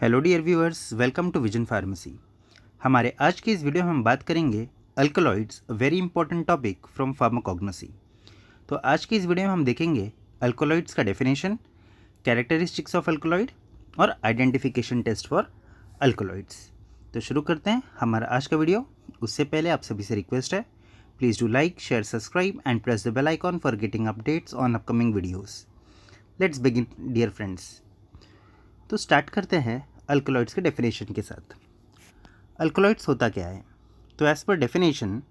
Hello dear viewers, welcome to vision pharmacy. हमारे आज की इस वीडियो में हम बात करेंगे alkaloids, very important topic from pharmacognosy. तो आज की इस वीडियो में हम देखेंगे अल्कलॉइड्स का डेफिनेशन, कैरेक्टरिस्टिक्स ऑफ अल्कलॉइड और आइडेंटिफिकेशन टेस्ट फॉर अल्कलॉइड्स। तो शुरू करते हैं हमारा आज का वीडियो। उससे पहले आप सभी से रिक्वेस्ट है, please do like, share, subscribe and press the bell icon for getting updates on upcoming videos. Let's begin dear friends. तो स्टार्ट करते हैं अल्कलॉइड्स के डेफिनेशन के साथ। अल्कलॉइड्स होता क्या है? तो as per definition,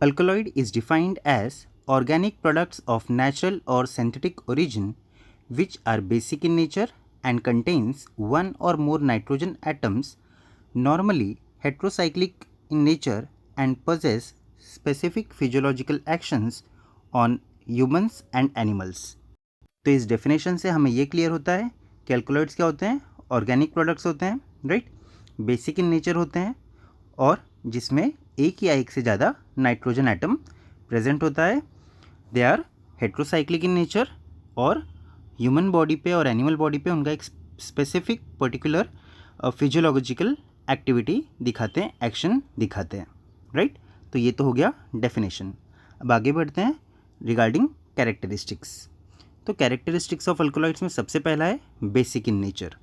alkaloid is defined as organic products of natural और synthetic origin which are basic in nature and contains one or more nitrogen atoms, normally heterocyclic in nature and possess specific physiological actions on humans and animals। तो इस definition से हमें ये clear होता है कि alkaloids क्या होते हैं? ऑर्गेनिक प्रोडक्ट्स होते हैं, राइट, बेसिक इन नेचर होते हैं और जिसमें एक या एक से ज़्यादा नाइट्रोजन एटम प्रेजेंट होता है। They are heterocyclic in nature और ह्यूमन बॉडी पे और एनिमल बॉडी पे उनका एक स्पेसिफिक पर्टिकुलर फिजियोलॉजिकल एक्टिविटी दिखाते हैं, एक्शन दिखाते हैं, राइट। तो ये तो हो गया डेफिनेशन। अब आगे बढ़ते हैं रिगार्डिंग कैरेक्टरिस्टिक्स। तो कैरेक्टरिस्टिक्स ऑफ अल्कलॉइड्स में सबसे पहला है बेसिक इन नेचर।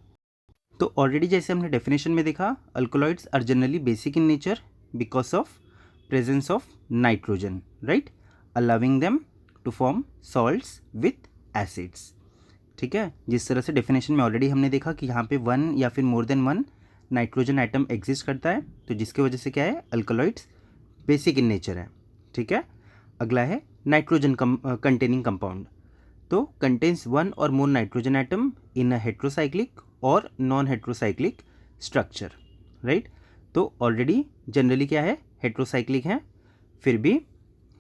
तो ऑलरेडी जैसे हमने डेफिनेशन में देखा, alkaloids are generally basic in nature because of presence of nitrogen, right, allowing them to form salts with acids. ठीक है, जिस तरह से डेफिनेशन में ऑलरेडी हमने देखा कि यहाँ पे वन या फिर more than one nitrogen atom exist करता है, तो जिसकी वजह से क्या है, अल्कलॉइड्स बेसिक इन नेचर है। ठीक है, अगला है नाइट्रोजन कंटेनिंग कंपाउंड। तो contains one or more nitrogen atom in a heterocyclic और नॉन हेट्रोसाइक्लिक स्ट्रक्चर, राइट। तो ऑलरेडी जनरली क्या है, हेट्रोसाइक्लिक है, फिर भी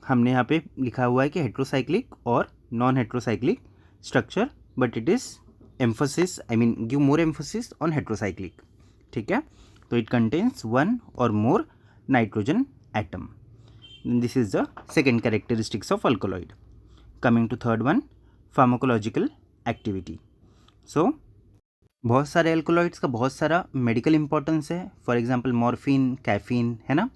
हमने यहाँ पे लिखा हुआ है कि हेट्रोसाइक्लिक और non heterocyclic structure, but it is emphasis, I mean give more emphasis on heterocyclic. ठीक है, तो it contains one or more nitrogen atom. This is the second characteristics of alkaloid. Coming to third one, pharmacological activity. So बहुत सारे alkaloids का बहुत सारा medical importance है। For example morphine, caffeine, है ना,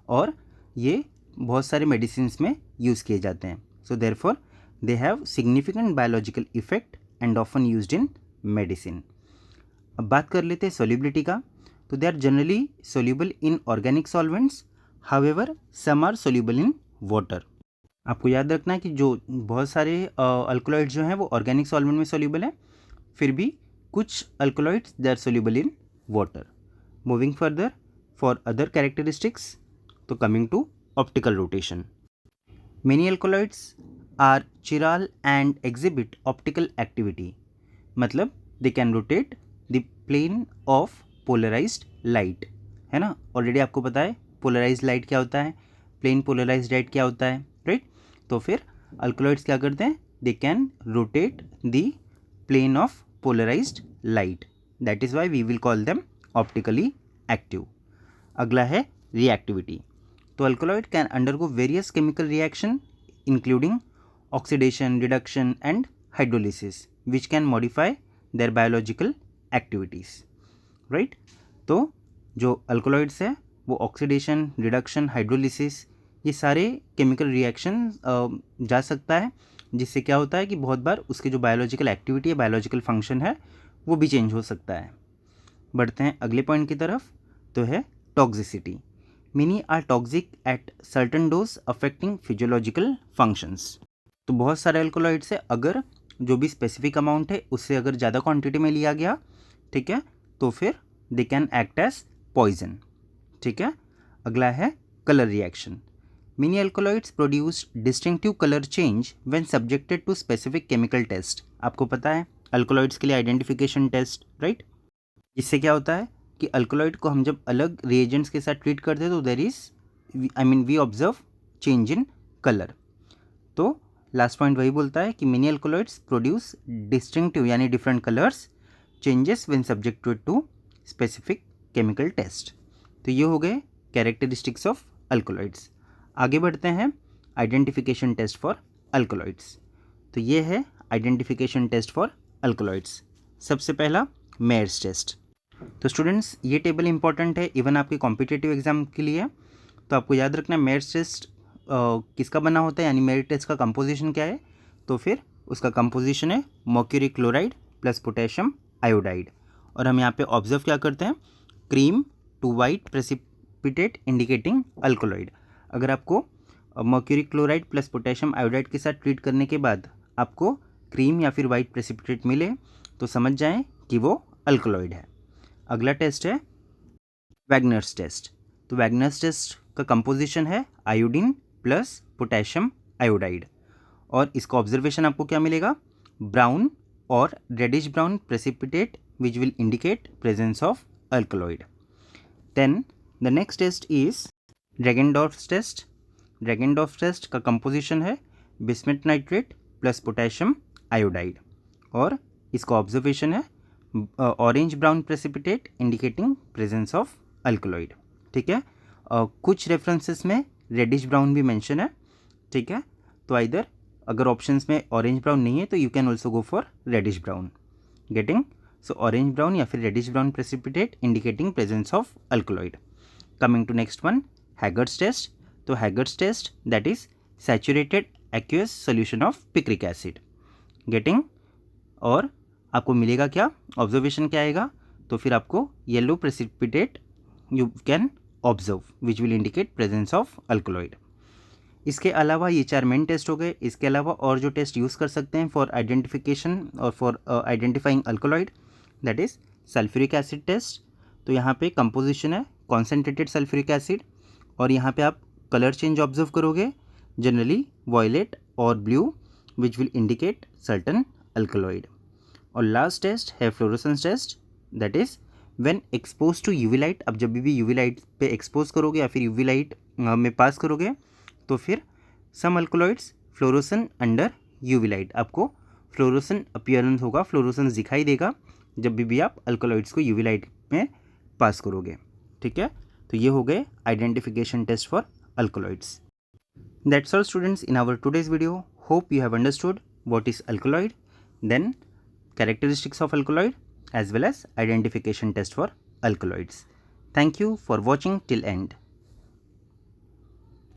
और ये बहुत सारे मेडिसिन में यूज़ किए जाते हैं। So therefore they have significant biological effect and often used in medicine. अब बात कर लेते हैं सोल्यूबिलिटी का। तो they are generally soluble in organic solvents, however some are soluble in water. आपको याद रखना है कि जो बहुत सारे अल्कलॉइड्स जो हैं वो ऑर्गेनिक सॉल्वेंट में सोल्यूबल हैं, फिर भी कुछ alkaloids they are soluble in water. Moving further for other characteristics, तो coming to optical rotation. Many alkaloids are chiral and exhibit optical activity, मतलब they can rotate the plane of polarised light, है ना। Already आपको पता है polarised light क्या होता है, प्लेन पोलराइज्ड लाइट क्या होता है, राइट। तो फिर अल्कलॉइड्स क्या करते हैं, they can rotate the plane of polarized light, that is why we will call them optically active। अगला है reactivity। तो alkaloid can undergo various chemical reaction including oxidation, reduction and hydrolysis which can modify there biological activities, right. तो जो alkaloids है वो oxidation, reduction, hydrolysis, ये सारे chemical reaction जा सकता है, जिससे क्या होता है कि बहुत बार उसकी जो बायोलॉजिकल एक्टिविटी है, बायोलॉजिकल फंक्शन है, वो भी चेंज हो सकता है। बढ़ते हैं अगले पॉइंट की तरफ, तो है toxicity. Many are toxic at certain dose affecting physiological functions. तो बहुत सारे अल्कलॉइड्स है, अगर जो भी स्पेसिफिक अमाउंट है उससे अगर ज़्यादा क्वांटिटी में लिया गया, ठीक है, तो फिर they can act as poison. ठीक है, अगला है colour reaction. Many alkaloids produce distinctive color change when subjected to specific chemical test। आपको पता है अल्कलॉइड्स के लिए आइडेंटिफिकेशन टेस्ट, राइट। इससे क्या होता है कि अल्कलॉइड को हम जब अलग रिएजेंट्स के साथ ट्रीट करते हैं तो there is, I mean we observe change in colour. तो लास्ट पॉइंट वही बोलता है कि मेनी अल्कलॉइड्स प्रोड्यूस डिस्टिंक्टिव यानी different colours changes when subjected to specific chemical test. तो ये हो गए कैरेक्टरिस्टिक्स ऑफ अल्कलॉइड्स। आगे बढ़ते हैं आइडेंटिफिकेशन टेस्ट फॉर अल्कलॉइड्स। तो ये है आइडेंटिफिकेशन टेस्ट फॉर अल्कलॉइड्स। सबसे पहला मेयर्स टेस्ट। तो स्टूडेंट्स ये टेबल इंपॉर्टेंट है इवन आपके कॉम्पिटिटिव एग्जाम के लिए। तो आपको याद रखना मेरिट टेस्ट किसका बना होता है, यानी मेरिट टेस्ट का कंपोजिशन क्या है। तो फिर उसका कंपोजिशन है mercury chloride plus potassium iodide. और हम यहाँ पे ऑब्जर्व क्या करते हैं, cream to white precipitate indicating alkaloid. अगर आपको mercury chloride plus potassium iodide के साथ ट्रीट करने के बाद आपको क्रीम या फिर वाइट प्रेसिपिटेट मिले तो समझ जाएं कि वो अल्कोलॉइड है। अगला टेस्ट है वैगनर्स टेस्ट। तो वैगनर्स टेस्ट का कंपोजिशन है आयोडीन प्लस पोटेशियम आयोडाइड। और इसका ऑब्जर्वेशन आपको क्या मिलेगा, ब्राउन और reddish brown precipitate which will indicate presence of alkaloid. Then the next test is Dragendorff's test. Dragendorff test का कंपोजिशन है bismuth nitrate plus potassium iodide. और इसका ऑब्जर्वेशन है orange brown precipitate indicating presence of alkaloid. ठीक है, कुछ references में reddish brown भी मेंशन है। ठीक है, तो इधर अगर ऑप्शंस में ऑरेंज ब्राउन नहीं है तो you can also go for reddish brown. Getting, so orange brown या फिर reddish brown precipitate indicating presence of alkaloid. Coming to next one, Hager's test. तो Hager's test that is saturated aqueous solution of picric acid. Getting, और आपको मिलेगा क्या, observation क्या आएगा, तो फिर आपको yellow precipitate you can observe which will indicate presence of alkaloid. इसके अलावा ये 4 मेन टेस्ट हो गए। इसके अलावा और जो टेस्ट यूज़ कर सकते हैं फॉर आइडेंटिफिकेशन और for identifying alkaloid that is sulphuric acid test. तो यहाँ पे कंपोजिशन है कॉन्सेंट्रेटेड सल्फ्यूरिक एसिड और यहाँ पे आप कलर चेंज ऑब्जर्व करोगे, जनरली वॉयलेट और blue which will indicate certain alkaloid. और लास्ट टेस्ट है fluorescence test that is when expose to UV light. अब जब भी यूवी लाइट पे एक्सपोज करोगे या फिर यूवी लाइट में पास करोगे तो फिर सम अल्कलॉइड्स फ्लोरोसन अंडर यूवी लाइट, आपको फ्लोरोसन अपीयरेंस होगा, फ्लोरोसेंस दिखाई देगा जब भी आप अल्कलॉइड्स को यूवी लाइट में पास करोगे। ठीक है, तो ये हो गए identification test for alkaloids. That's all students in our today's video. Hope you have understood what is alkaloid, then characteristics of alkaloid as well as identification test for alkaloids. Thank you for watching till end.